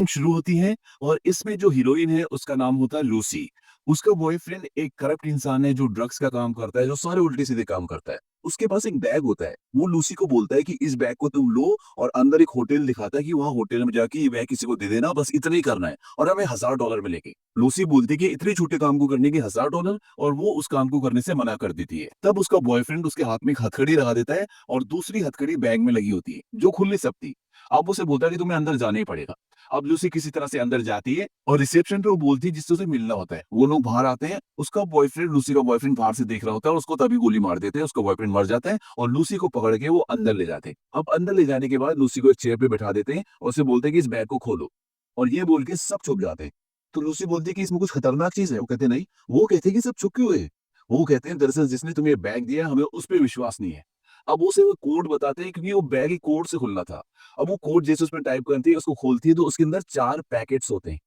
शुरू होती है और इसमें जो हीरोइन है उसका नाम होता है लूसी। उसका बॉयफ्रेंड एक करप्ट इंसान है जो ड्रग्स का काम करता है, जो सारे उल्टे-सीधे काम करता है। उसके पास एक बैग होता है, वो लूसी को बोलता है कि इस बैग को तुम लो और अंदर एक होटल दिखाता है कि वहाँ होटल में जाके ये बैग किसी को दे देना, बस इतना ही करना है और हमें $1000 मिलेंगे। लूसी बोलती है कि इतने छोटे काम को करने के $1000 और वो उस काम को करने से मना कर देती है। तब उसका बॉयफ्रेंड उसके हाथ में एक हथकड़ी लगा देता है और दूसरी हथकड़ी बैग में लगी होती है, जो खुल नहीं सकती। अब उसे बोलता है कि तुम्हें अंदर जाना ही पड़ेगा। अब लूसी किसी तरह से अंदर जाती है और रिसेप्शन पे वो बोलती है जिससे उसे मिलना होता है। वो लोग बाहर आते हैं, उसका बॉयफ्रेंड लूसी का बॉयफ्रेंड बाहर से देख रहा होता है और उसको तभी गोली मार देते हैं, उसका बॉयफ्रेंड मर जाता है और लूसी को पकड़ के वो अंदर ले जाते हैं। अब अंदर ले जाने के बाद लूसी को एक चेयर पे बैठा देते हैं और उसे बोलते हैं कि इस बैग को खोलो और ये बोल के सब छुप जाते हैं। तो लूसी बोलती है कि इसमें कुछ खतरनाक चीज़ है? वो कहते हैं नहीं। वो कहते हैं कि सब छुप क्यों है? वो कहते हैं दरअसल जिसने तुम्हें ये बैग दिया है, हमें उस पे विश्वास नहीं है। अब उसे वो कोड बताते हैं क्योंकि वो बैग ही कोड से खुलना था। अब वो कोड जैसे उसमें टाइप करती है, उसको खोलती है तो उसके अंदर 4 पैकेट्स होते हैं।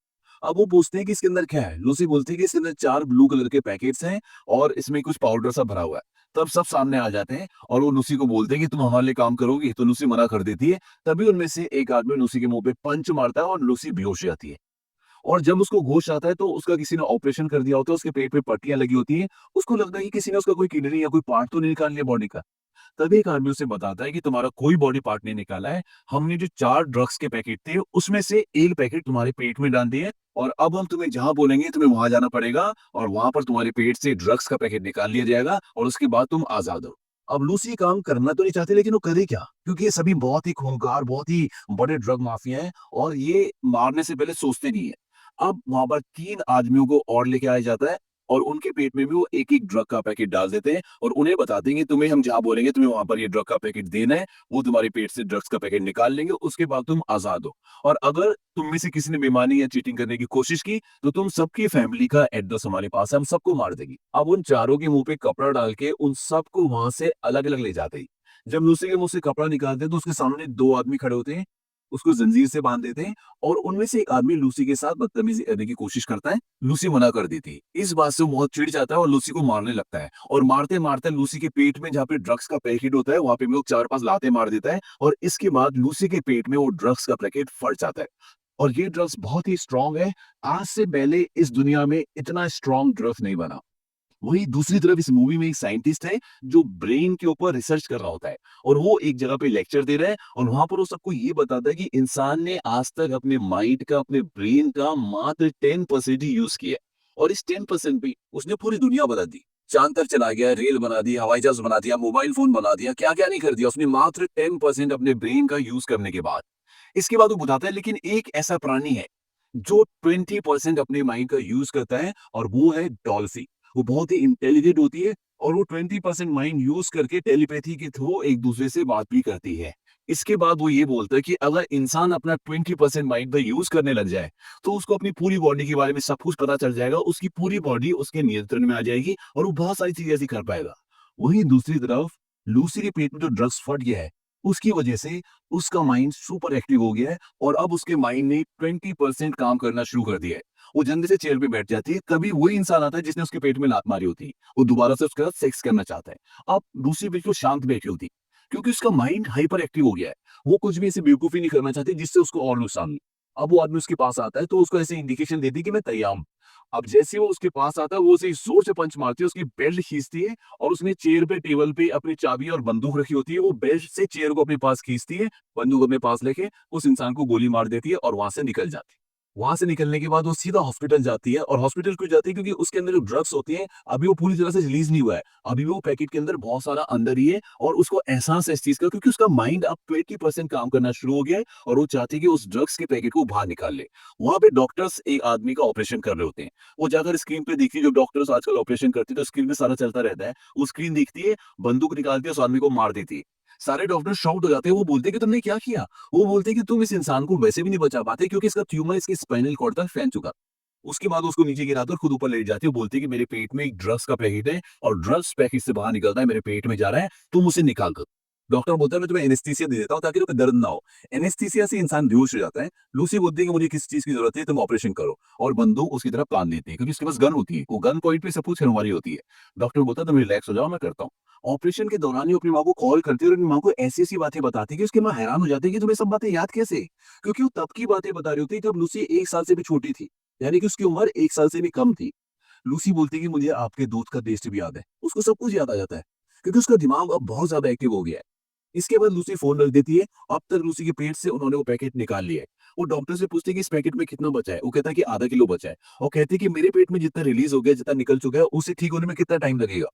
अब वो पूछते हैं कि इसके अंदर क्या है? लूसी बोलती है कि इसके अंदर 4 ब्लू कलर के पैकेट्स हैं और इसमें कुछ पाउडर सा भरा हुआ है। तब सब सामने आ जाते हैं और वो लूसी को बोलते हैं कि तुम हमारे लिए काम करोगी? तो लूसी मना कर देती है। तभी उनमें से एक आदमी लूसी के मुँह पे पंच मारता है और लूसी बेहोश हो जाती है। और जब उसको होश आता है तो उसका किसी ने ऑपरेशन कर दिया होता है, उसके पेट पे पट्टियाँ लगी होती हैं। उसको लगता है कि किसी ने उसका कोई किडनी या कोई पार्ट तो नहीं निकाल लिया बॉडी का। तभी एक आदमी उसे बताता है कि तुम्हारा कोई बॉडी पार्ट नहीं निकाला है। हमने जो 4 ड्रग्स के पैकेट थे, उसमें से 1 पैकेट तुम्हारे पेट में डाल दिए और अब हम तुम्हें जहाँ बोलेंगे तुम्हें वहाँ जाना पड़ेगा और वहाँ पर तुम्हारे पेट से ड्रग्स का पैकेट निकाल लिया जाएगा और उसके बाद तुम आज़ाद हो। अब लूसी ये काम करना तो नहीं चाहती लेकिन वो करे क्या? क्योंकि ये सभी बहुत ही खूंखार, बहुत ही बड़े ड्रग माफिया हैं और ये मारने से पहले सोचते नहीं है। अब वहाँ पर 3 आदमियों को और लेके आया जाता है और उनके पेट में भी वो एक-एक ड्रग का पैकेट डाल देते हैं और उन्हें बता देंगे तुम्हें हम जहाँ बोलेंगे तुम्हें वहाँ पर ये ड्रग का पैकेट देना है, वो तुम्हारे पेट से ड्रग्स का पैकेट निकाल लेंगे, उसके बाद तुम आज़ाद हो। और अगर तुम में से किसी ने बेईमानी या चीटिंग करने की कोशिश की, तो तुम सबकी फैमिली का एड्रेस हमारे पास है, हम सबको मार देंगे। अब उन चारों के मुँह पे कपड़ा डाल के उन सबको वहाँ से अलग-अलग ले जाते हैं। जब लूसी के मुँह से कपड़ा निकालते हैं तो उसके सामने 2 आदमी खड़े होते हैं, उसको जंजीर से बाँध देते हैं और उनमें से एक आदमी लूसी के साथ बदतमीज़ी करने की कोशिश करता है। लूसी मना कर देती है। इस बात से वो बहुत चिढ़ जाता है और लूसी को मारने लगता है और मारते-मारते लूसी के पेट में जहाँ पे ड्रग्स का पैकेट होता है, वहाँ पे भी वो 4-5 लातें मार देता है और इसके बाद लूसी के पेट में वो ड्रग्स का पैकेट फट जाता है। और ये ड्रग्स बहुत ही स्ट्रॉन्ग है। आज से पहले इस दुनिया में इतना स्ट्रॉन्ग ड्रग्स नहीं बना। वहीं दूसरी तरफ इस मूवी में एक साइंटिस्ट है जो ब्रेन के ऊपर रिसर्च कर रहा होता है और वो एक जगह पे लेक्चर दे रहा है और वहां पर वो सबको ये बताता है कि इंसान ने आज तक अपने माइंड का, अपने ब्रेन का मात्र 10% ही यूज किया है और इस 10% पे उसने पूरी दुनिया बदल दी। चांद तक चला गया, रेल बना दी, हवाई जहाज बना दिया, मोबाइल फोन बना दिया, क्या क्या नहीं कर दिया उसने मात्र 10% अपने ब्रेन का यूज करने के बाद। इसके बाद वो बताता है लेकिन एक ऐसा प्राणी है जो 20% अपने माइंड का यूज करता है और वो है डॉल्फिन। वो बहुत ही इंटेलिजेंट होती है और वो 20% माइंड यूज करके टेलीपैथी के थ्रू एक दूसरे से बात भी करती है। इसके बाद वो ये बोलता है कि अगर इंसान अपना 20% माइंड का यूज करने लग जाए तो उसको अपनी पूरी बॉडी के बारे में सब कुछ पता चल जाएगा, उसकी पूरी बॉडी उसके नियंत्रण में आ जाएगी और वो बहुत सारी चीजें ऐसी कर पाएगा। वहीं दूसरी तरफ लूसी के पेट में जो ड्रग्स फट गया है उसकी वजह से उसका माइंड सुपर एक्टिव हो गया है और अब उसके माइंड ने 20% काम करना शुरू कर दिया है। वो जल्दी से चेयर पे बैठ जाती है, कभी वही इंसान आता है जिसने उसके पेट में लात मारी होती है। वो दोबारा से उसके साथ सेक्स करना चाहता है। अब दूसरी बिल्कुल शांत बैठी होती है, क्योंकि उसका माइंड हाइपर एक्टिव हो गया है। वो कुछ भी ऐसी बेवकूफ़ी नहीं करना चाहती जिससे उसको और नुकसान हो। अब वो आदमी उसके पास आता है तो उसको ऐसे इंडिकेशन देती है कि मैं तैयार हूँ। अब जैसे ही वो उसके पास आता है, वो उसे ज़ोर से पंच मारती है, उसकी बेल्ट खींचती है और उसने चेयर पे टेबल पे अपनी चाबी और बंदूक रखी होती है। वो बेल्ट से चेयर को अपने पास खींचती है, बंदूक अपने पास लेके उस इंसान को गोली मार देती है और वहाँ से निकल जाती है। वहाँ से निकलने के बाद वो सीधा हॉस्पिटल जाती है और हॉस्पिटल क्यों जाती है? क्योंकि उसके अंदर जो ड्रग्स होती हैं, अभी वो पूरी तरह से रिलीज़ नहीं हुआ है। अभी भी वो पैकेट के अंदर बहुत सारा अंदर ही है और उसको एहसास है इस चीज़ का, क्योंकि उसका माइंड अब 20% काम करना शुरू हो गया है और वो चाहती है कि उस ड्रग्स के पैकेट को बाहर निकाल ले। वहाँ पे डॉक्टर्स एक आदमी का ऑपरेशन कर रहे होते हैं। वो जाकर स्क्रीन पे देखती है, जो डॉक्टर्स आजकल ऑपरेशन करते हैं तो स्क्रीन पे सारा चलता रहता है। वो स्क्रीन देखती है, बंदूक निकालती है, उस आदमी को मार देती है। सारे डॉक्टर शॉक्ड हो जाते हैं, वो बोलते हैं कि तुमने क्या किया? वो बोलते हैं कि तुम इस इंसान को वैसे भी नहीं बचा पाते क्योंकि इसका ट्यूमर इसके स्पाइनल कॉर्ड तक फैल चुका। उसके बाद उसको नीचे गिराते और खुद ऊपर लेट जाती है, बोलती है कि मेरे पेट में एक ड्रग्स का पैकेट है और ड्रग्स पैकेट से बाहर निकलता है, मेरे पेट में जा रहा है, तुम उसे निकाल दो। डॉक्टर बोलता है मैं तुम्हें एनेस्थीसिया दे देता हूँ ताकि तुम्हें दर्द ना हो। एनेस्थीसिया से इंसान बेहोश हो जाता है। लूसी बोलती है कि मुझे किसी चीज़ की ज़रूरत है, तुम ऑपरेशन करो और बंदूक उसकी तरफ तान देती है क्योंकि उसके पास गन होती है। वो गन पॉइंट पे सब कुछ होने वाली होती है। डॉक्टर बोलता है तुम रिलैक्स हो जाओ, मैं करता हूँ। ऑपरेशन के दौरान ही वो अपनी माँ को कॉल करती है और अपनी माँ को ऐसी-ऐसी बातें बताती है कि उसकी माँ हैरान हो जाती है कि तुम्हें सब बातें याद कैसे? क्योंकि वो तब की बातें बता रही होती है जब लूसी 1 साल से भी छोटी थी। यानी कि उसकी उम्र 1 साल से भी कम थी। लूसी बोलती है कि मुझे आपके दूध का टेस्ट भी याद है। उसको सब कुछ याद आ जाता है क्योंकि उसका दिमाग अब बहुत ज़्यादा एक्टिव हो गया है। इसके बाद लूसी फ़ोन रख देती है। अब तक लूसी के पेट से उन्होंने वो पैकेट निकाल लिया है। वो डॉक्टर से पूछती है कि इस पैकेट में कितना बचा है? वो कहता है कि आधा किलो बचा है और कहती है कि मेरे पेट में जितना रिलीज़ हो गया, जितना निकल चुका है, उसे ठीक होने में कितना टाइम लगेगा?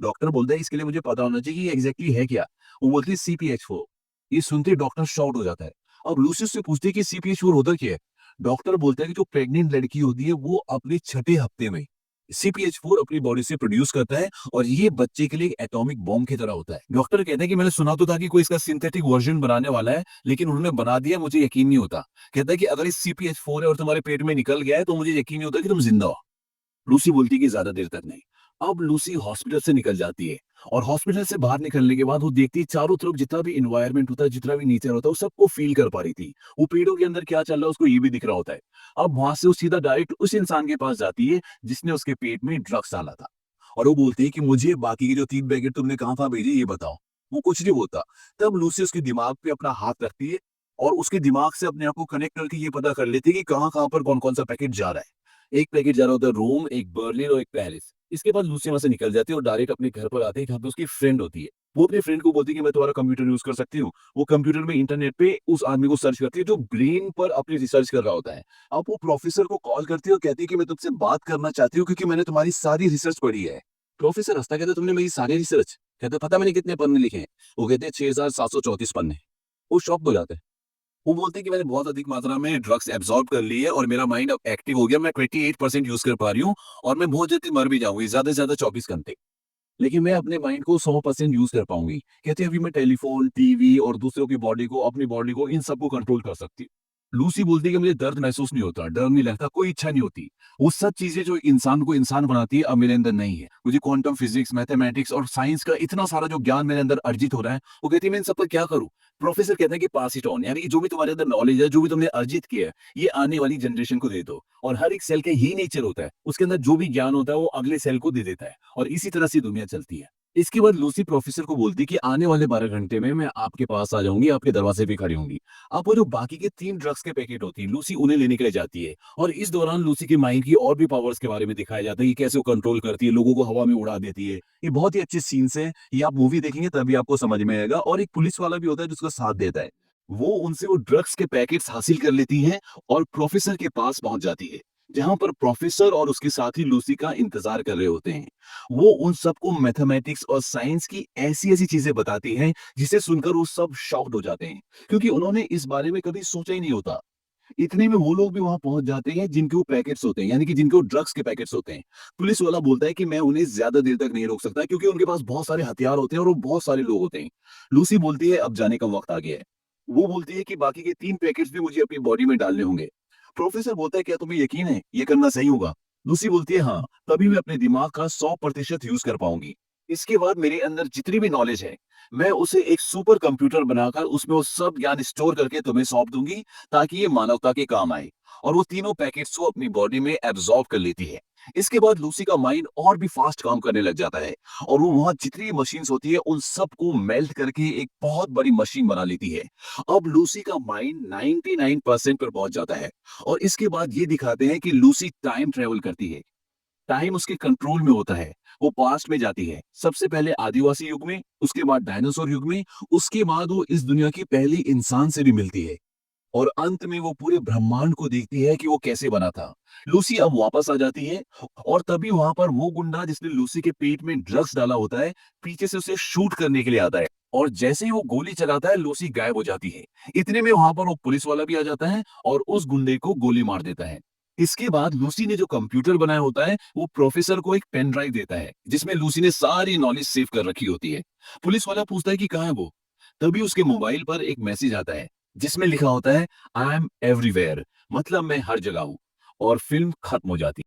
डॉक्टर बोलता है इसके लिए मुझे पता होना चाहिए कि ये एग्ज़ैक्टली है क्या? वो बोलती है सीपीएच4। ये सुनते ही डॉक्टर शॉक्ड हो जाता है। अब लूसी उससे पूछती है कि सीपीएच4 होता क्या है? डॉक्टर बोलता है कि जो प्रेग्नेंट लड़की होती है वो अपने छठे हफ्ते में सीपीएच4 अपनी बॉडी से प्रोड्यूस करता है और ये बच्चे के लिए एक एटॉमिक बॉम्ब की तरह होता है। डॉक्टर कहते हैं कि मैंने सुना तो था कि कोई इसका सिंथेटिक वर्जन बनाने वाला है, लेकिन उन्होंने बना दिया, मुझे यकीन नहीं होता। कहता है कि अगर ये सीपीएच4 है और तुम्हारे पेट में निकल गया है तो मुझे यकीन नहीं होता कि तुम जिंदा हो। लूसी बोलती है कि ज़्यादा देर तक नहीं। अब लूसी हॉस्पिटल से निकल जाती है और हॉस्पिटल से बाहर निकलने के बाद वो देखती है चारों तरफ जितना भी एनवायरनमेंट होता है, जितना भी नेचर होता है, वो सबको फ़ील कर पा रही थी। वो पेड़ों के अंदर क्या चल रहा है उसको ये भी दिख रहा होता है। अब वहाँ से वो सीधा डायरेक्ट उस इंसान के पास जाती है जिसने उसके पेट में ड्रग्स डाला था और वो बोलती है कि मुझे बाकी के जो 3 पैकेट तुमने कहाँ-कहाँ भेजे ये बताओ। वो कुछ नहीं बोलता। तब लूसी उसके दिमाग पे अपना हाथ रखती है और उसके दिमाग से अपने आप को कनेक्ट करके ये पता कर लेती है कि कहाँ-कहाँ पर कौन-कौन सा पैकेट जा रहा है। एक पैकेट जा रहा होता है रोम, एक बर्लिन और एक पेरिस। इसके बाद लूसी वहाँ से निकल जाती है और डायरेक्ट अपने घर पर आती है जहाँ पे उसकी फ्रेंड होती है। वो अपने फ्रेंड को बोलती है कि मैं तुम्हारा कंप्यूटर यूज़ कर सकती हूँ। वो कंप्यूटर में इंटरनेट पे उस आदमी को सर्च करती है जो ब्रेन पर अपनी रिसर्च कर रहा होता है। अब वो प्रोफ़ेसर को कॉल करती है और कहती है कि मैं तुमसे बात करना चाहती हूँ क्योंकि मैंने तुम्हारी सारी रिसर्च पढ़ी है। प्रोफ़ेसर हँसता है, कहता है तुमने मेरी सारी रिसर्च? कहता है पता है मैंने कितने पन्ने लिखे हैं? वो कहते हैं 6734 पन्ने। वो शॉक्ड हो जाता है। वो बोलते हैं कि मैंने बहुत अधिक मात्रा में ड्रग्स एब्ज़ॉर्ब कर ली है और मेरा माइंड अब एक्टिव हो गया, मैं 28% यूज़ कर पा रही हूँ और मैं बहुत जल्दी मर भी जाऊँगी, ज़्यादा से ज़्यादा 24 घंटे। लेकिन मैं अपने माइंड को 100% यूज़ कर पाऊँगी। कहते हैं अभी मैं टेलीफ़ोन, टीवी और दूसरों की बॉडी को, अपनी बॉडी को, इन सबको कंट्रोल कर सकती हूँ। लूसी बोलती है कि मुझे दर्द महसूस नहीं होता, डर नहीं लगता, कोई इच्छा नहीं होती। वो सब चीज़ें जो इंसान को इंसान बनाती है अब मेरे अंदर नहीं है। मुझे क्वांटम फिज़िक्स, मैथमेटिक्स और साइंस का इतना सारा जो ज्ञान मेरे अंदर अर्जित हो रहा है, वो कहती है मैं इन सब का क्या करूँ? प्रोफ़ेसर कहते हैं कि पास इट ऑन, यानी कि जो भी तुम्हारे अंदर नॉलेज है, जो भी तुमने अर्जित किया है, ये आने वाली जनरेशन को दे दो। और हर एक सेल का यही नेचर होता है। उसके अंदर जो भी ज्ञान होता है वो अगले सेल को दे देता है और इसी तरह से दुनिया चलती है। इसके बाद लूसी प्रोफ़ेसर को बोलती है कि आने वाले 12 घंटे में मैं आपके पास आ जाऊँगी, आपके दरवाज़े पे खड़ी होंगी। अब वो जो बाकी के 3 ड्रग्स के पैकेट होती हैं, लूसी उन्हें लेने के लिए जाती है और इस दौरान लूसी के माइंड की और भी पावर्स के बारे में दिखाया जाता है कि कैसे वो कंट्रोल करती है, लोगों को हवा में उड़ा देती है। ये बहुत ही अच्छे सीन्स हैं, ये आप मूवी देखेंगे तभी आपको समझ में आएगा और एक पुलिस वाला भी होता है जो उसका साथ देता है। वो उनसे वो ड्रग्स के पैकेट्स हासिल कर लेती हैं और प्रोफ़ेसर के पास पहुँच जाती है, जहाँ पर प्रोफ़ेसर और उसके साथी लूसी का इंतज़ार कर रहे होते हैं। वो उन सबको मैथमेटिक्स और साइंस की ऐसी-ऐसी चीज़ें बताती हैं, जिसे सुनकर वो सब शॉक्ड हो जाते हैं, क्योंकि उन्होंने इस बारे में कभी सोचा ही नहीं होता। इतने में वो लोग भी वहाँ पहुँच जाते हैं जिनके वो पैकेट्स होते हैं, यानी कि जिनके वो ड्रग्स के पैकेट्स होते हैं। पुलिस वाला बोलता है कि मैं उन्हें ज़्यादा देर तक नहीं रोक सकता क्योंकि उनके पास बहुत सारे हथियार होते हैं और वो बहुत सारे लोग होते हैं। लूसी बोलती है अब जाने का वक़्त आ गया है। वो बोलती है कि बाकी के 3 पैकेट्स भी मुझे अपनी बॉडी में डालने होंगे। प्रोफ़ेसर बोलता है क्या तुम्हें यकीन है ये करना सही होगा? लूसी बोलती है हाँ, तभी मैं अपने दिमाग का 100% यूज़ कर पाऊँगी। इसके बाद मेरे अंदर जितनी भी नॉलेज है, मैं उसे एक सुपर कंप्यूटर बनाकर उसमें वो सब ज्ञान स्टोर करके तुम्हें सौंप दूँगी ताकि ये मानवता के काम आए और वो तीनों पैकेट्स को अपनी बॉडी में एब्जॉर्ब कर लेती है। इसके बाद लूसी का माइंड और भी फास्ट काम करने लग जाता है और वो वहाँ जितनी मशीन्स होती है उन सबको मेल्ट करके एक बहुत बड़ी मशीन बना लेती है। अब लूसी का माइंड 99% पर पहुंच जाता है और इसके बाद ये दिखाते हैं कि लूसी टाइम ट्रेवल करती है। टाइम उसके कंट्रोल में होता है। वो पास्ट में जाती है। सबसे पहले आदिवासी युग में, उसके बाद डायनासोर युग में, उसके बाद वो इस दुनिया की पहली इंसान से भी मिलती है और अंत में वो पूरे ब्रह्मांड को देखती है कि वो कैसे बना था। लूसी अब वापस आ जाती है और तभी वहाँ पर वो गुंडा जिसने लूसी के पेट में ड्रग्स डाला होता है, पीछे से उसे शूट करने के लिए आता है और जैसे ही वो गोली चलाता है, लूसी गायब हो जाती है। इतने में वहाँ पर वो पुलिस वाला भी आ जाता है और उस गुंडे को गोली मार देता है। इसके बाद लूसी ने जो कंप्यूटर बनाया होता है, वो प्रोफेसर को एक पेन ड्राइव देता है, जिसमें लूसी ने सारी नॉलेज सेव कर रखी होती है। पुलिस वाला पूछता है कि कहाँ है वो? तभी उसके मोबाइल पर एक मैसेज आता है, जिसमें लिखा होता है आई एम एवरीवेयर, मतलब मैं हर जगह हूँ और फिल्म खत्म हो जाती है।